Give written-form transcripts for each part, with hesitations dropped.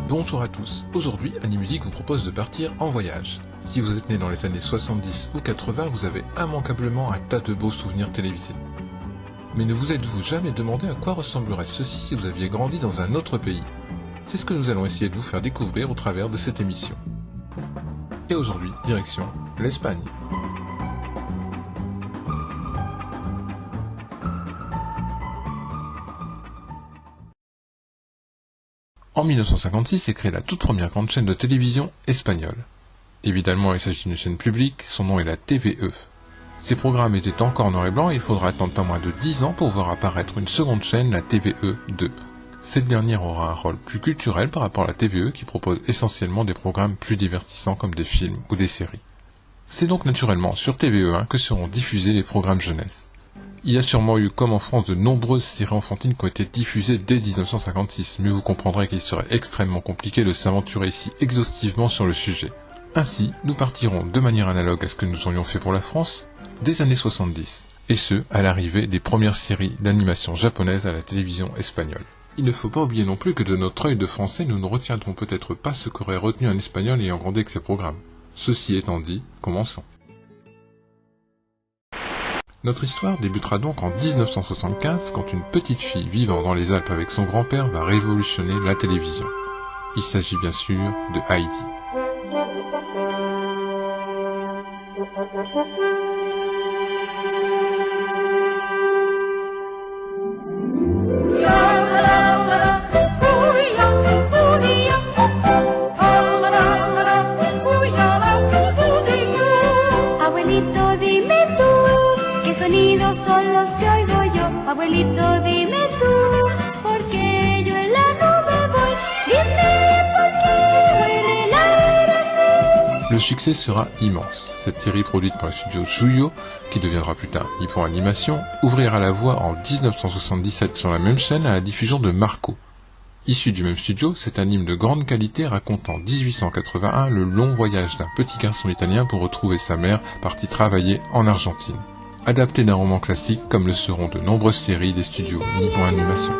Bonjour à tous, aujourd'hui Animusique vous propose de partir en voyage. Si vous êtes né dans les années 70 ou 80, vous avez immanquablement un tas de beaux souvenirs télévisés. Mais ne vous êtes-vous jamais demandé à quoi ressemblerait ceci si vous aviez grandi dans un autre pays? C'est ce que nous allons essayer de vous faire découvrir au travers de cette émission. Et aujourd'hui, direction l'Espagne. En 1956 est créée la toute première grande chaîne de télévision espagnole. Évidemment, il s'agit d'une chaîne publique, son nom est la TVE. Ces programmes étaient encore en noir et blanc et il faudra attendre pas moins de 10 ans pour voir apparaître une seconde chaîne, la TVE 2. Cette dernière aura un rôle plus culturel par rapport à la TVE qui propose essentiellement des programmes plus divertissants comme des films ou des séries. C'est donc naturellement sur TVE1 que seront diffusés les programmes jeunesse. Il y a sûrement eu, comme en France, de nombreuses séries enfantines qui ont été diffusées dès 1956, mais vous comprendrez qu'il serait extrêmement compliqué de s'aventurer ici exhaustivement sur le sujet. Ainsi, nous partirons de manière analogue à ce que nous aurions fait pour la France, des années 70, et ce, à l'arrivée des premières séries d'animation japonaises à la télévision espagnole. Il ne faut pas oublier non plus que de notre œil de français, nous ne retiendrons peut-être pas ce qu'aurait retenu un espagnol ayant grandi avec ces programmes. Ceci étant dit, commençons. Notre histoire débutera donc en 1975 quand une petite fille vivant dans les Alpes avec son grand-père va révolutionner la télévision. Il s'agit bien sûr de Heidi. Abuelito, dime tú, porque yo en la nube voy, dime por qué huele el aire así. Le succès sera immense. Cette série produite par le studio Suyo, qui deviendra plus tard Nippon Animation, ouvrira la voie en 1977 sur la même chaîne à la diffusion de Marco. Issu du même studio, cet anime de grande qualité raconte en 1881 le long voyage d'un petit garçon italien pour retrouver sa mère partie travailler en Argentine. Adapté d'un roman classique comme le seront de nombreuses séries des studios Nippon Animation.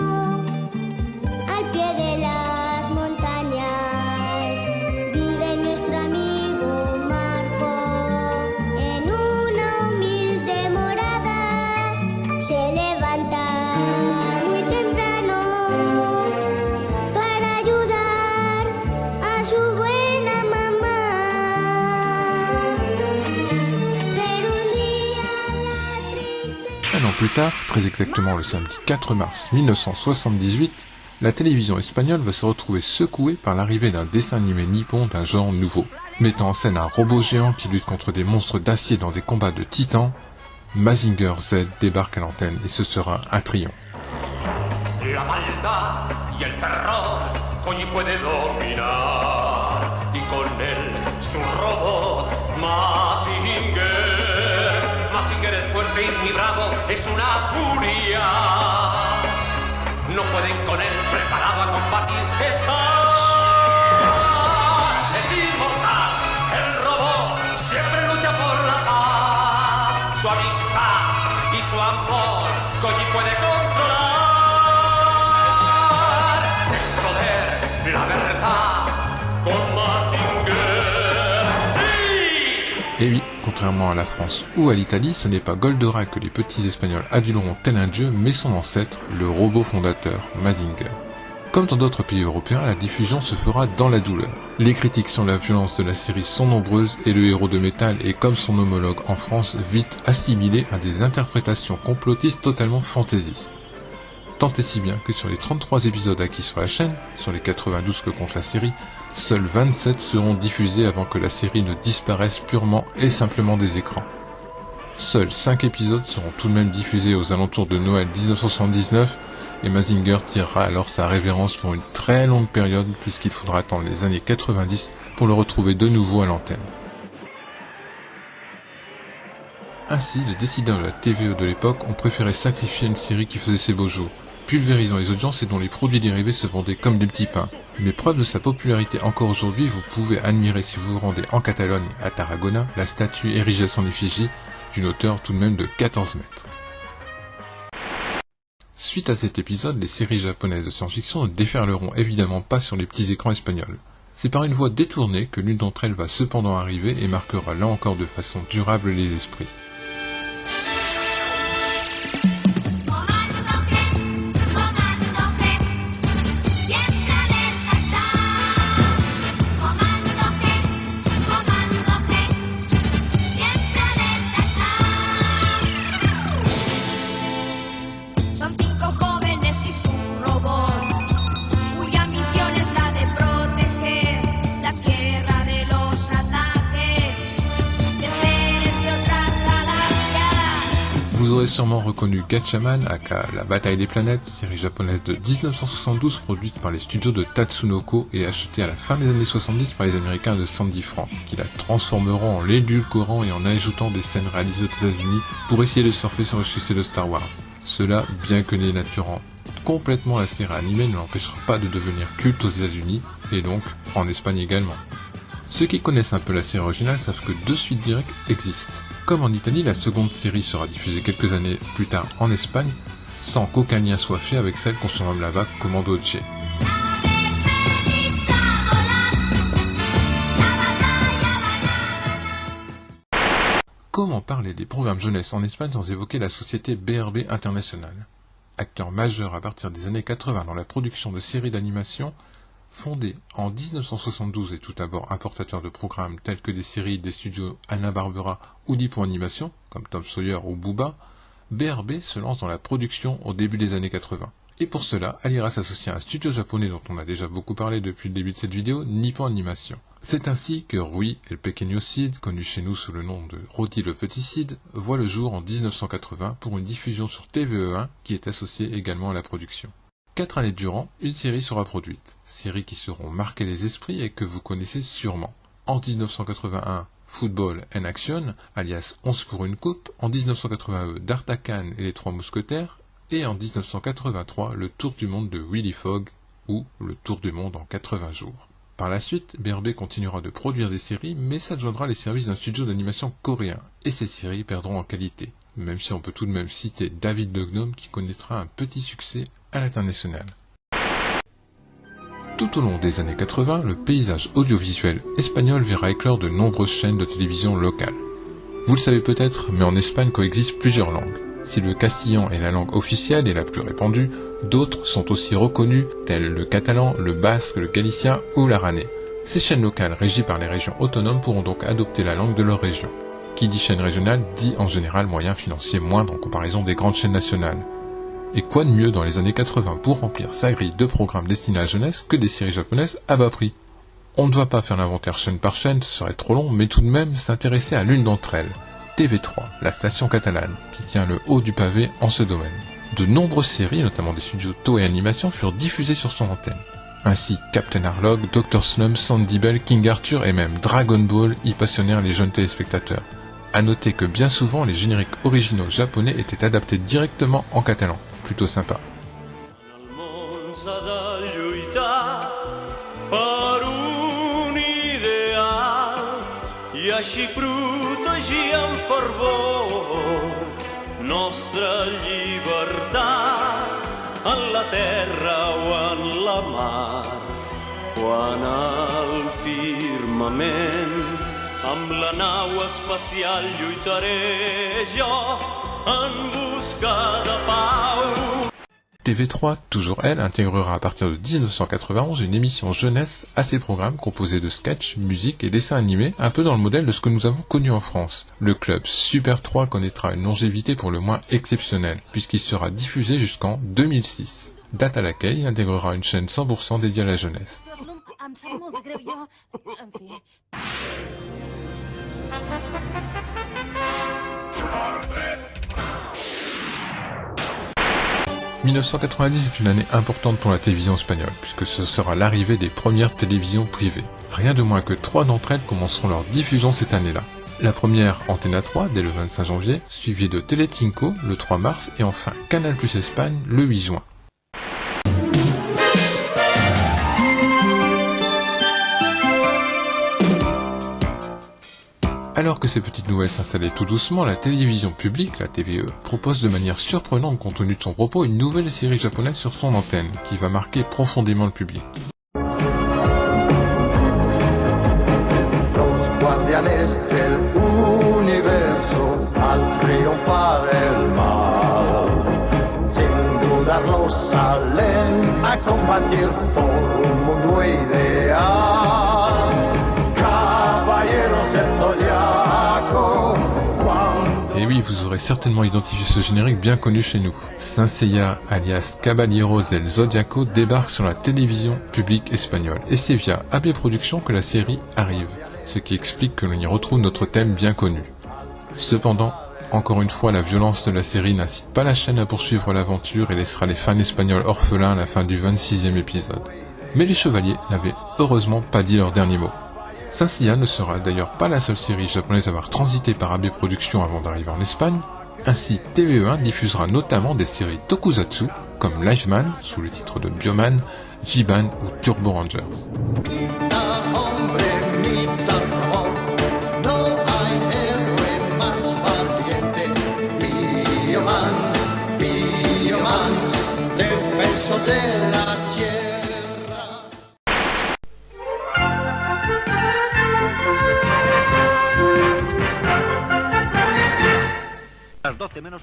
Un an plus tard, très exactement le samedi 4 mars 1978, la télévision espagnole va se retrouver secouée par l'arrivée d'un dessin animé nippon d'un genre nouveau. Mettant en scène un robot géant qui lutte contre des monstres d'acier dans des combats de titans, Mazinger Z débarque à l'antenne et ce sera un triomphe. La maldad y el terror hoy puede dominar y con él su robot Mazinger. Mazinger es fuerte y muy bravo, es una furia. No pueden con él, preparado a combatir está. Es inmortal, el robot siempre lucha por la paz. Su amistad y su amor Koji puede controlar. La verdad con Mazinger. Sí. Et oui, contrairement à la France ou à l'Italie, ce n'est pas Goldorak que les petits Espagnols aduleront tel un dieu, mais son ancêtre, le robot fondateur, Mazinger. Comme dans d'autres pays européens, la diffusion se fera dans la douleur. Les critiques sur la violence de la série sont nombreuses et le héros de métal est, comme son homologue en France, vite assimilé à des interprétations complotistes totalement fantaisistes. Tant et si bien que sur les 33 épisodes acquis sur la chaîne, sur les 92 que compte la série, seuls 27 seront diffusés avant que la série ne disparaisse purement et simplement des écrans. Seuls 5 épisodes seront tout de même diffusés aux alentours de Noël 1979 et Mazinger tirera alors sa révérence pour une très longue période puisqu'il faudra attendre les années 90 pour le retrouver de nouveau à l'antenne. Ainsi, les décideurs de la TVE de l'époque ont préféré sacrifier une série qui faisait ses beaux jours, pulvérisant les audiences et dont les produits dérivés se vendaient comme des petits pains. Mais preuve de sa popularité encore aujourd'hui, vous pouvez admirer si vous vous rendez en Catalogne, à Tarragona, la statue érigée à son effigie d'une hauteur tout de même de 14 mètres. Suite à cet épisode, les séries japonaises de science-fiction ne déferleront évidemment pas sur les petits écrans espagnols. C'est par une voie détournée que l'une d'entre elles va cependant arriver et marquera là encore de façon durable les esprits. Vous aurez sûrement reconnu Gatchaman, aka La Bataille des Planètes, série japonaise de 1972 produite par les studios de Tatsunoko et achetée à la fin des années 70 par les Américains de Sandy Frank, qui la transformeront en l'édulcorant et en ajoutant des scènes réalisées aux États-Unis pour essayer de surfer sur le succès de Star Wars. Cela, bien que dénaturant complètement la série animée, ne l'empêchera pas de devenir culte aux États-Unis et donc en Espagne également. Ceux qui connaissent un peu la série originale savent que 2 suites directes existent. Comme en Italie, la seconde série sera diffusée quelques années plus tard en Espagne, sans qu'aucun lien soit fait avec celle qu'on surnomme là-bas Commando Che. Comment parler des programmes jeunesse en Espagne sans évoquer la société BRB International ? Acteur majeur à partir des années 80 dans la production de séries d'animation, fondé en 1972 et tout d'abord importateur de programmes tels que des séries des studios Hanna-Barbera ou Nippon Animation, comme Tom Sawyer ou Booba, BRB se lance dans la production au début des années 80. Et pour cela, elle ira s'associer à un studio japonais dont on a déjà beaucoup parlé depuis le début de cette vidéo, Nippon Animation. C'est ainsi que Rui El Pequeño Cid, connu chez nous sous le nom de Roddy le Petit Cid, voit le jour en 1980 pour une diffusion sur TVE1 qui est associée également à la production. 4 années durant, une série sera produite, séries qui seront marquées les esprits et que vous connaissez sûrement. En 1981, Football and Action, alias 11 pour une coupe, en 1981, D'Artagnan et les 3 mousquetaires, et en 1983, le Tour du monde de Willy Fogg, ou le Tour du monde en 80 jours. Par la suite, BRB continuera de produire des séries, mais s'adjoindra les services d'un studio d'animation coréen, et ces séries perdront en qualité, même si on peut tout de même citer David the Gnome qui connaîtra un petit succès à l'international. Tout au long des années 80, le paysage audiovisuel espagnol verra éclore de nombreuses chaînes de télévision locales. Vous le savez peut-être, mais en Espagne coexistent plusieurs langues. Si le castillan est la langue officielle et la plus répandue, d'autres sont aussi reconnues, telles le catalan, le basque, le galicien ou l'aranais. Ces chaînes locales régies par les régions autonomes pourront donc adopter la langue de leur région. Qui dit chaîne régionale dit en général moyens financiers moindres en comparaison des grandes chaînes nationales. Et quoi de mieux dans les années 80 pour remplir sa grille de programmes destinés à la jeunesse que des séries japonaises à bas prix ? On ne va pas faire l'inventaire chaîne par chaîne, ce serait trop long, mais tout de même s'intéresser à l'une d'entre elles, TV3, la station catalane, qui tient le haut du pavé en ce domaine. De nombreuses séries, notamment des studios Toei Animation, furent diffusées sur son antenne. Ainsi, Captain Harlock, Dr. Slump, Sandy Bell, King Arthur et même Dragon Ball y passionnèrent les jeunes téléspectateurs. A noter que bien souvent les génériques originaux japonais étaient adaptés directement en catalan. Plutôt sympa. Amb la nau espacial lluitaré jo en busca de pau. TV3, toujours elle, intégrera à partir de 1991 une émission jeunesse à ses programmes composée de sketchs, musique et dessins animés, un peu dans le modèle de ce que nous avons connu en France. Le club Super 3 connaîtra une longévité pour le moins exceptionnelle, puisqu'il sera diffusé jusqu'en 2006, date à laquelle il intégrera une chaîne 100% dédiée à la jeunesse. Em sap molt de greu, jo... En fi... 1990 est une année importante pour la télévision espagnole, puisque ce sera l'arrivée des premières télévisions privées. Rien de moins que 3 d'entre elles commenceront leur diffusion cette année-là. La première, Antena 3, dès le 25 janvier, suivie de Telecinco, le 3 mars, et enfin Canal+ Espagne, le 8 juin. Alors que ces petites nouvelles s'installaient tout doucement, la télévision publique, la TVE, propose de manière surprenante compte tenu de son propos une nouvelle série japonaise sur son antenne, qui va marquer profondément le public. Guardianes del universo al triunfar el mal, sin dudarlo salen a combatir por un mundo ideal. Caballeros del Zodiaco. Et oui, vous aurez certainement identifié ce générique bien connu chez nous. Saint Seiya, alias Caballeros del Zodiaco, débarque sur la télévision publique espagnole. Et c'est via AB Productions que la série arrive, ce qui explique que l'on y retrouve notre thème bien connu. Cependant, encore une fois, la violence de la série n'incite pas la chaîne à poursuivre l'aventure et laissera les fans espagnols orphelins à la fin du 26e épisode. Mais les Chevaliers n'avaient heureusement pas dit leur dernier mot. Saint Seiya ne sera d'ailleurs pas la seule série japonaise à avoir transité par AB Productions avant d'arriver en Espagne. Ainsi, TVE1 diffusera notamment des séries tokusatsu comme Liveman, sous le titre de Bioman, J-Ban ou Turbo Rangers.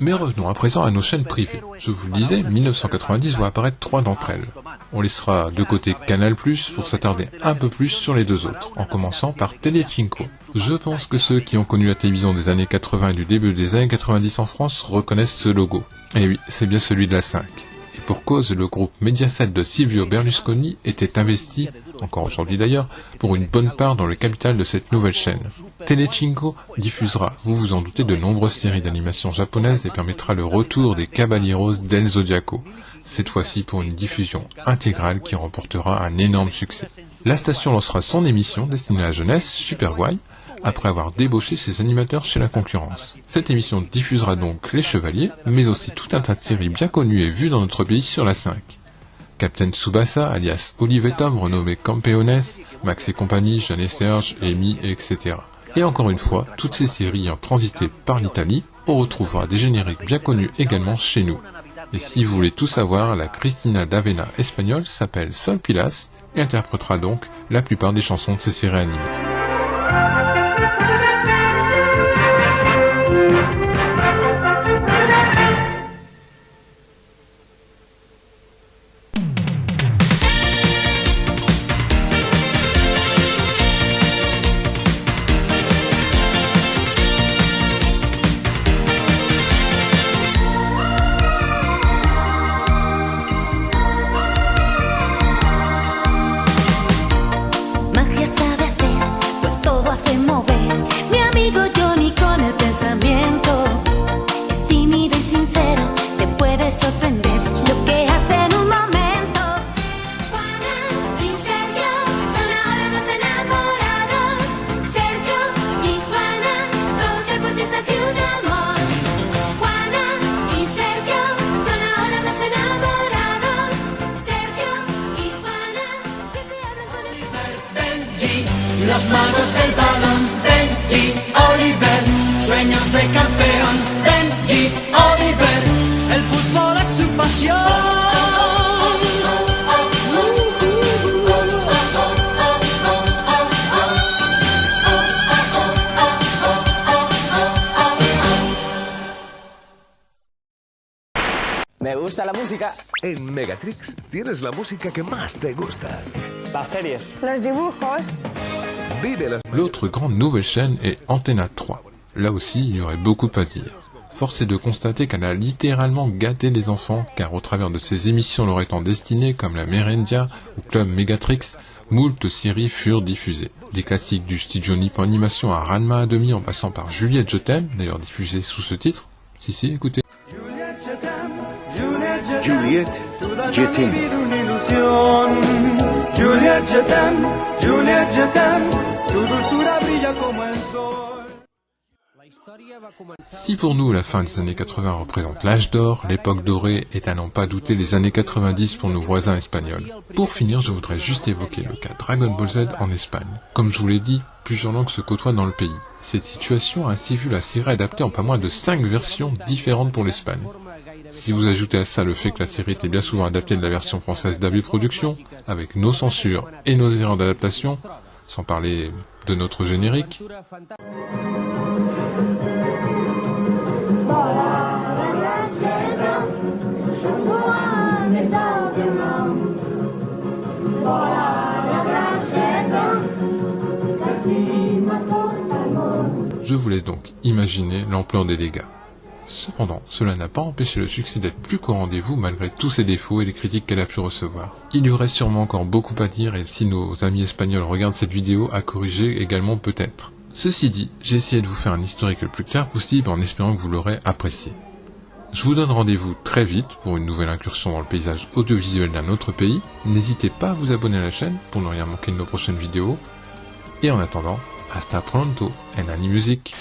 Mais revenons à présent à nos chaînes privées. Je vous le disais, 1990 va apparaître 3 d'entre elles. On laissera de côté Canal+, pour s'attarder un peu plus sur les 2 autres, en commençant par Telecinco. Je pense que ceux qui ont connu la télévision des années 80 et du début des années 90 en France reconnaissent ce logo. Et oui, c'est bien celui de la 5. Et pour cause, le groupe Mediaset de Silvio Berlusconi était investi, encore aujourd'hui d'ailleurs, pour une bonne part dans le capital de cette nouvelle chaîne. Telecinco diffusera, vous vous en doutez, de nombreuses séries d'animation japonaises et permettra le retour des Caballeros del Zodiaco, cette fois-ci pour une diffusion intégrale qui remportera un énorme succès. La station lancera son émission destinée à la jeunesse, Super Why, après avoir débauché ses animateurs chez la concurrence. Cette émission diffusera donc Les Chevaliers, mais aussi tout un tas de séries bien connues et vues dans notre pays sur la 5. Captain Tsubasa, alias Olive et Tom, renommé Campeones, Max et compagnie, Jeanne et Serge, Amy, etc. Et encore une fois, toutes ces séries ayant transité par l'Italie, on retrouvera des génériques bien connus également chez nous. Et si vous voulez tout savoir, la Cristina d'Avena espagnole s'appelle Sol Pilas et interprétera donc la plupart des chansons de ces séries animées. Magia sabe hacer, pues todo hace mover. Mi amigo Johnny con el pensamiento es tímido y sincero, te puede sorprender lo que hace en un momento. Juana y Sergio son ahora dos enamorados. Sergio y Juana, dos deportistas y un amor. Juana y Sergio son ahora dos enamorados. Sergio y Juana, que se hablan con el... Benji, los magos del balón, Benji, Oliver, sueños de campeón, Benji, Oliver, el fútbol es su pasión. Me gusta la música, En Megatrix tienes la música que más te gusta. las series. Los dibujos. Vive las... L'autre grande nouvelle chaîne est Antena 3. Là aussi, il y aurait beaucoup à dire. Force est de constater qu'elle a littéralement gâté les enfants, car au travers de ses émissions leur étant destinées, comme la Merendia ou Club Megatrix, moult séries furent diffusées. Des classiques du studio Nippon Animation à Ranma à demi en passant par Juliette Je t'aime, d'ailleurs diffusée sous ce titre. Si, écoutez. Juliette, je t'aime. Juliette, je t'aime, Juliette, je t'aime, tu dulzura brilla como el sol. Si pour nous la fin des années 80 représente l'âge d'or, l'époque dorée est à n'en pas douter les années 90 pour nos voisins espagnols. Pour finir, je voudrais juste évoquer le cas Dragon Ball Z en Espagne. Comme je vous l'ai dit, plusieurs langues se côtoient dans le pays. Cette situation a ainsi vu la série adaptée en pas moins de 5 versions différentes pour l'Espagne. Si vous ajoutez à ça le fait que la série était bien souvent adaptée de la version française d'AB Productions, avec nos censures et nos erreurs d'adaptation, sans parler de notre générique, je vous laisse donc imaginer l'ampleur des dégâts. Cependant, cela n'a pas empêché le succès d'être plus qu'au rendez-vous malgré tous ses défauts et les critiques qu'elle a pu recevoir. Il y aurait sûrement encore beaucoup à dire et si nos amis espagnols regardent cette vidéo, à corriger également peut-être. Ceci dit, j'ai essayé de vous faire un historique le plus clair possible en espérant que vous l'aurez apprécié. Je vous donne rendez-vous très vite pour une nouvelle incursion dans le paysage audiovisuel d'un autre pays. N'hésitez pas à vous abonner à la chaîne pour ne rien manquer de nos prochaines vidéos. Et en attendant, hasta pronto en Animusic.